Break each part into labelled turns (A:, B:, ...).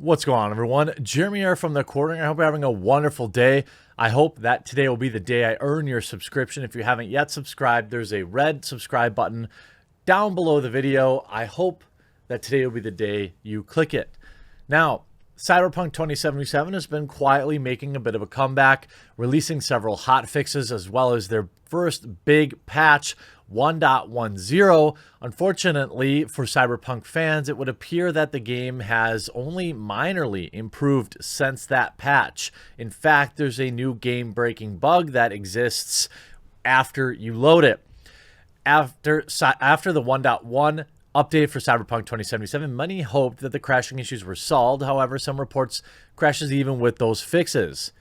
A: What's going on, everyone? Jeremy here from The Quartering. I hope you're having a wonderful day. I hope that today will be the day I earn your subscription. If you haven't yet subscribed, there's a red subscribe button down below the video. I hope that today will be the day you click it. Now, Cyberpunk 2077 has been quietly making a bit of a comeback, releasing several hot fixes as well as their first big patch, 1.10. Unfortunately for Cyberpunk fans, it would appear that the game has only minorly improved since that patch. In fact, there's a new game-breaking bug that exists after you load it. After the 1.1 update for Cyberpunk 2077, many hoped that the crashing issues were solved. However, some reports crashes even with those fixes.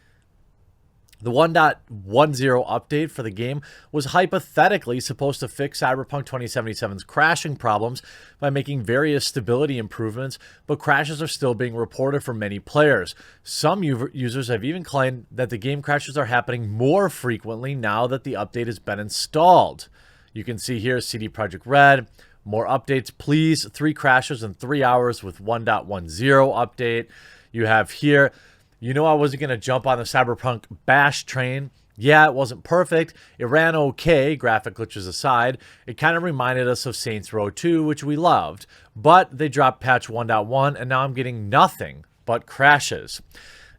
A: The 1.10 update for the game was hypothetically supposed to fix Cyberpunk 2077's crashing problems by making various stability improvements, but crashes are still being reported from many players. Some users have even claimed that the game crashes are happening more frequently now that the update has been installed. You can see here CD Projekt Red, more updates, please. 3 crashes in 3 hours with 1.10 update. You have here, you know I wasn't going to jump on the Cyberpunk bash train. Yeah, it wasn't perfect. It ran okay, graphic glitches aside. It kind of reminded us of Saints Row 2, which we loved. But they dropped patch 1.1, and now I'm getting nothing but crashes.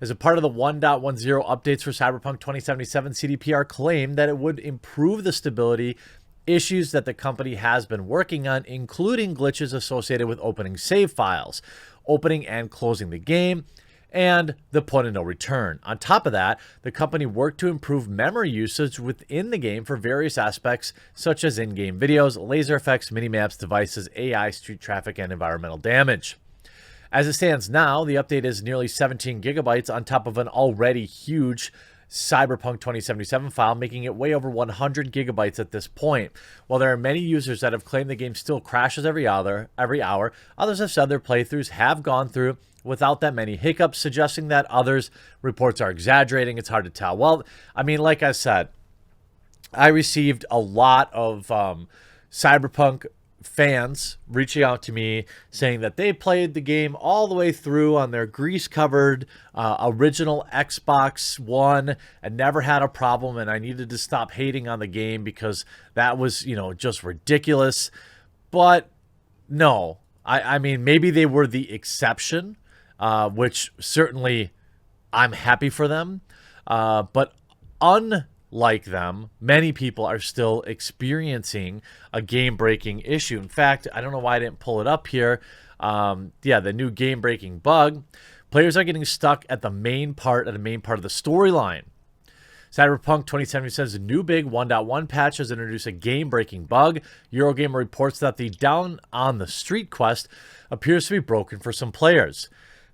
A: As a part of the 1.10 updates for Cyberpunk 2077, CDPR claimed that it would improve the stability issues that the company has been working on, including glitches associated with opening save files, opening and closing the game, and the point of no return. On top of that, the company worked to improve memory usage within the game for various aspects, such as in-game videos, laser effects, minimaps, devices, AI, street traffic, and environmental damage. As it stands now, the update is nearly 17 gigabytes on top of an already huge Cyberpunk 2077 file, making it way over 100 gigabytes at this point. While there are many users that have claimed the game still crashes every hour, others have said their playthroughs have gone through without that many hiccups, suggesting that others' reports are exaggerating. It's hard to tell. Well, I mean, like I said, I received a lot of Cyberpunk fans reaching out to me saying that they played the game all the way through on their grease-covered original Xbox One and never had a problem, and I needed to stop hating on the game because that was, you know, just ridiculous. But no, I mean, maybe they were the exception, which certainly I'm happy for them. But unlike them, many people are still experiencing a game-breaking issue. In fact, I don't know why I didn't pull it up here. Yeah, the new game-breaking bug. Players are getting stuck at the main part of the storyline. Cyberpunk 2077 says a new big 1.1 patch has introduced a game-breaking bug. Eurogamer reports that the Down on the Street quest appears to be broken for some players.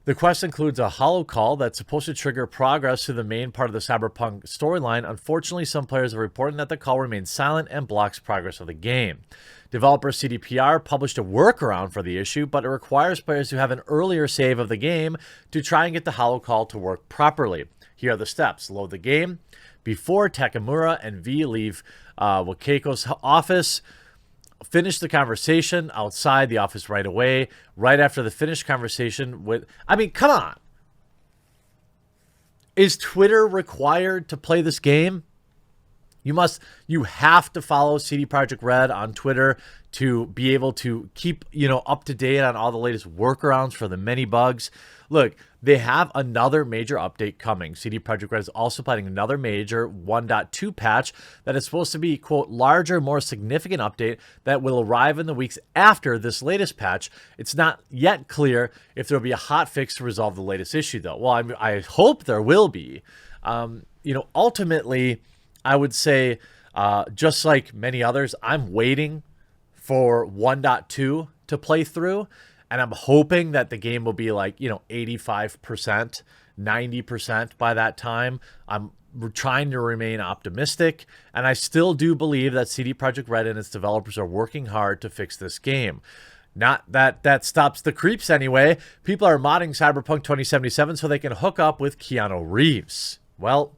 A: The quest includes a hollow call that's supposed to trigger progress to the main part of the Cyberpunk storyline. Unfortunately, some players are reporting that the call remains silent and blocks progress of the game. Developer CDPR published a workaround for the issue, but it requires players to have an earlier save of the game to try and get the hollow call to work properly. Here are the steps. Load the game before Takamura and V leave Wakeiko's office. Finish the conversation outside the office right away. Right after the finished conversation with... I mean, come on. Is Twitter required to play this game? You have to follow CD Projekt Red on Twitter to be able to keep, up to date on all the latest workarounds for the many bugs. Look, they have another major update coming. CD Projekt Red is also planning another major 1.2 patch that is supposed to be, quote, larger, more significant update that will arrive in the weeks after this latest patch. It's not yet clear if there will be a hot fix to resolve the latest issue, though. Well, I hope there will be. Ultimately, I would say, just like many others, I'm waiting for 1.2 to play through, and I'm hoping that the game will be like, 85%, 90% by that time. I'm trying to remain optimistic, and I still do believe that CD Projekt Red and its developers are working hard to fix this game. Not that stops the creeps anyway. People are modding Cyberpunk 2077 so they can hook up with Keanu Reeves. Well,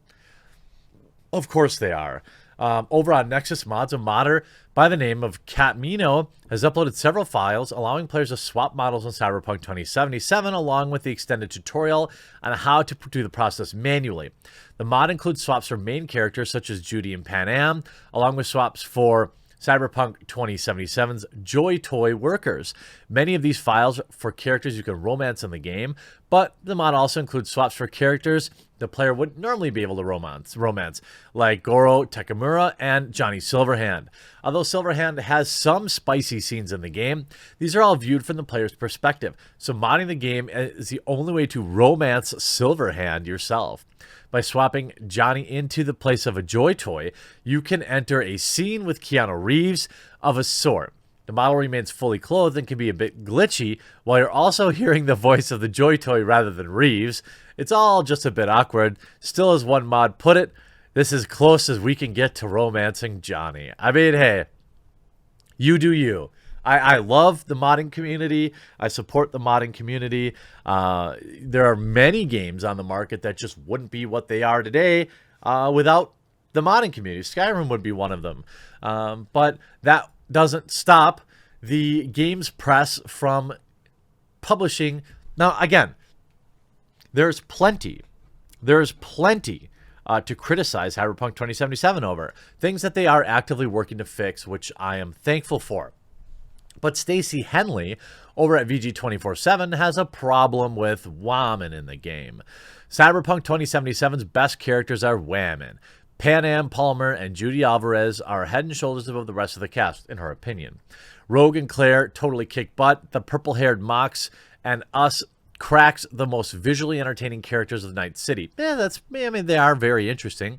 A: of course they are. Over on Nexus Mods, a modder by the name of Keanu has uploaded several files allowing players to swap models in Cyberpunk 2077 along with the extended tutorial on how to do the process manually. The mod includes swaps for main characters such as Judy and Pan Am, along with swaps for Cyberpunk 2077's Joy Toy workers. Many of these files for characters you can romance in the game, but the mod also includes swaps for characters the player wouldn't normally be able to romance, like Goro Takamura and Johnny Silverhand. Although Silverhand has some spicy scenes in the game, these are all viewed from the player's perspective, so modding the game is the only way to romance Silverhand yourself. By swapping Johnny into the place of a Joy Toy, you can enter a scene with Keanu Reeves of a sort. The model remains fully clothed and can be a bit glitchy, while you're also hearing the voice of the Joy Toy rather than Reeves. It's all just a bit awkward. Still, as one mod put it, this is as close as we can get to romancing Johnny. I mean, hey, you do you. I love the modding community. I support the modding community. There are many games on the market that just wouldn't be what they are today without the modding community. Skyrim would be one of them. But that doesn't stop the games press from publishing. Now, again, there's plenty to criticize Cyberpunk 2077 over. Things that they are actively working to fix, which I am thankful for. But Stacey Henley over at VG247 has a problem with women in the game. Cyberpunk 2077's best characters are women. Pan Am Palmer and Judy Alvarez are head and shoulders above the rest of the cast, in her opinion. Rogue and Claire totally kick butt. The purple-haired Mox and Us cracks the most visually entertaining characters of Night City. They are very interesting.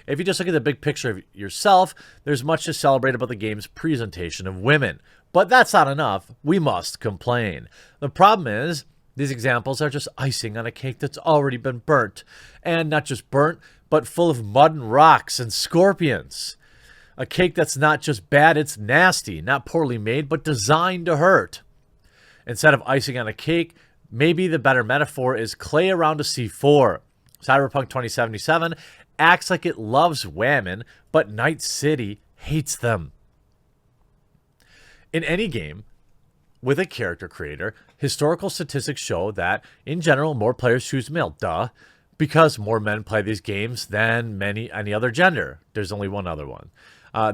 A: If you just look at the big picture of yourself, there's much to celebrate about the game's presentation of women. But that's not enough. We must complain. The problem is, these examples are just icing on a cake that's already been burnt. And not just burnt, but full of mud and rocks and scorpions. A cake that's not just bad, it's nasty. Not poorly made, but designed to hurt. Instead of icing on a cake, maybe the better metaphor is clay around a C4. Cyberpunk 2077 acts like it loves women, but Night City hates them. In any game with a character creator, historical statistics show that, in general, more players choose male. Duh. Because more men play these games than any other gender. There's only one other one.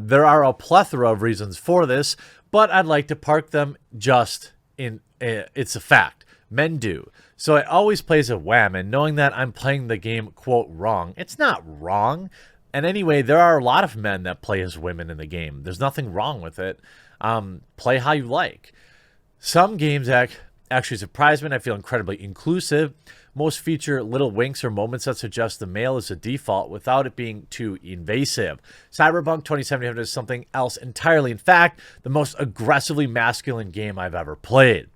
A: There are a plethora of reasons for this, but I'd like to park them just in it's a fact. Men do. So I always play as a woman, knowing that I'm playing the game, quote, wrong. It's not wrong. And anyway, there are a lot of men that play as women in the game. There's nothing wrong with it. Play how you like. Some games actually surprise me, and I feel incredibly inclusive. Most feature little winks or moments that suggest the male is a default without it being too invasive. Cyberpunk 2077 is something else entirely. In fact, the most aggressively masculine game I've ever played.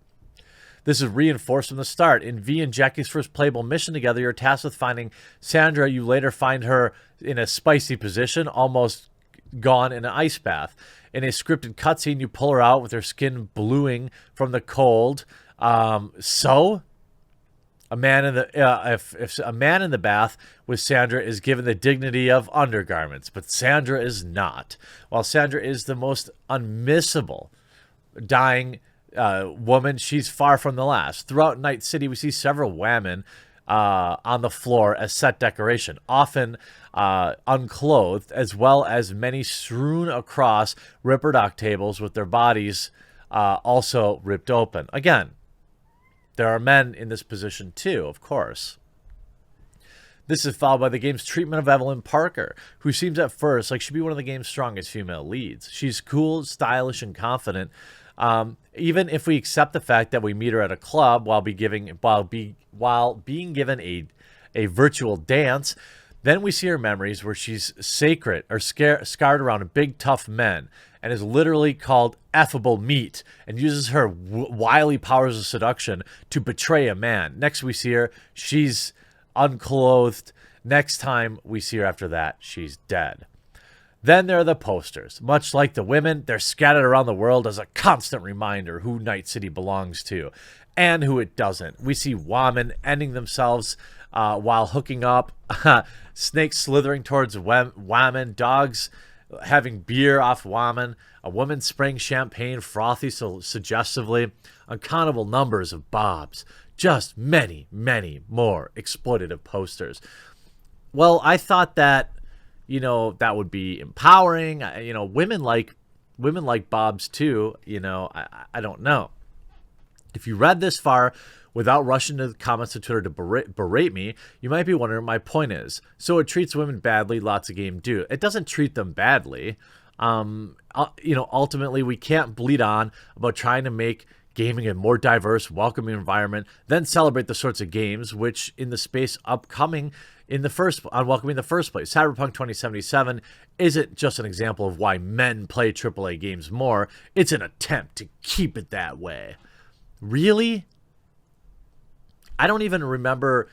A: This is reinforced from the start. In V and Jackie's first playable mission together, you're tasked with finding Sandra. You later find her in a spicy position, almost gone in an ice bath. In a scripted cutscene, you pull her out with her skin bluing from the cold. A man in if a man in the bath with Sandra is given the dignity of undergarments, but Sandra is not. While Sandra is the most unmissable dying woman, she's far from the last. Throughout Night City, we see several women on the floor as set decoration, often unclothed, as well as many strewn across Ripper Doc tables with their bodies also ripped open. Again, there are men in this position too, of course. This is followed by the game's treatment of Evelyn Parker, who seems at first like she'd be one of the game's strongest female leads. She's cool, stylish, and confident. Even if we accept the fact that we meet her at a club while being given a virtual dance, then we see her memories where she's sacred or scarred around big tough men and is literally called effable meat and uses her wily powers of seduction to betray a man. Next we see her, she's unclothed. Next time we see her after that, she's dead. Then there are the posters. Much like the women, they're scattered around the world as a constant reminder who Night City belongs to and who it doesn't. We see women ending themselves while hooking up, snakes slithering towards women, dogs having beer off women, a woman spraying champagne frothy so suggestively, uncountable numbers of bobs, just many, many more exploitative posters. Well, I thought that, that would be empowering. Women like bobs too. I don't know. If you read this far without rushing to the comments on Twitter to berate me, you might be wondering what my point is. So it treats women badly. Lots of games do. It doesn't treat them badly. Ultimately, we can't bleed on about trying to make gaming a more diverse, welcoming environment, then celebrate the sorts of games which in the space upcoming welcoming in the first place. Cyberpunk 2077 isn't just an example of why men play AAA games more. It's an attempt to keep it that way. Really? I don't even remember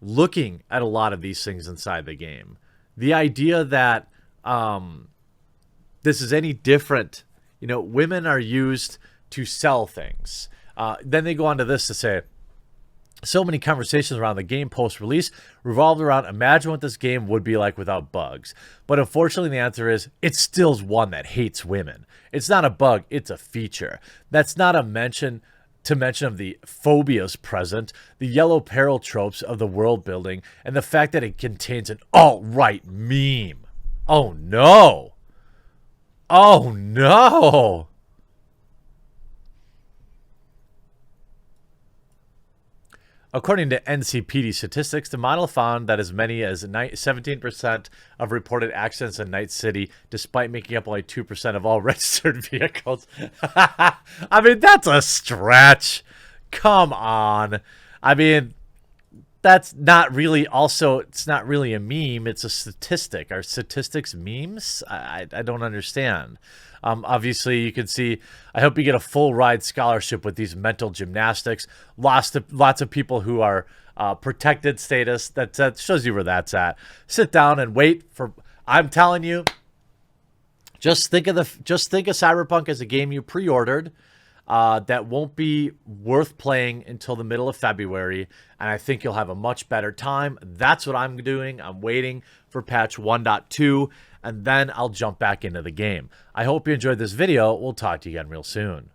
A: looking at a lot of these things inside the game. The idea that this is any different, women are used to sell things. Then they go on to this to say, so many conversations around the game post-release revolved around imagine what this game would be like without bugs. But unfortunately, the answer is it still's one that hates women. It's not a bug, it's a feature. That's not a mention of the phobias present, the yellow peril tropes of the world building, and the fact that it contains an alt-right meme. Oh no! Oh no! According to NCPD statistics, the model found that as many as 17% of reported accidents in Night City, despite making up only 2% of all registered vehicles. I mean, that's a stretch. Come on. I mean, that's not really it's not really a meme. It's a statistic. Are statistics memes? I don't understand. Obviously, you can see, I hope you get a full ride scholarship with these mental gymnastics. Lots of people who are protected status. That shows you where that's at. Sit down and wait for, I'm telling you, just think of Cyberpunk as a game you pre-ordered that won't be worth playing until the middle of February, and I think you'll have a much better time. That's what I'm doing. I'm waiting for patch 1.2, and then I'll jump back into the game. I hope you enjoyed this video. We'll talk to you again real soon.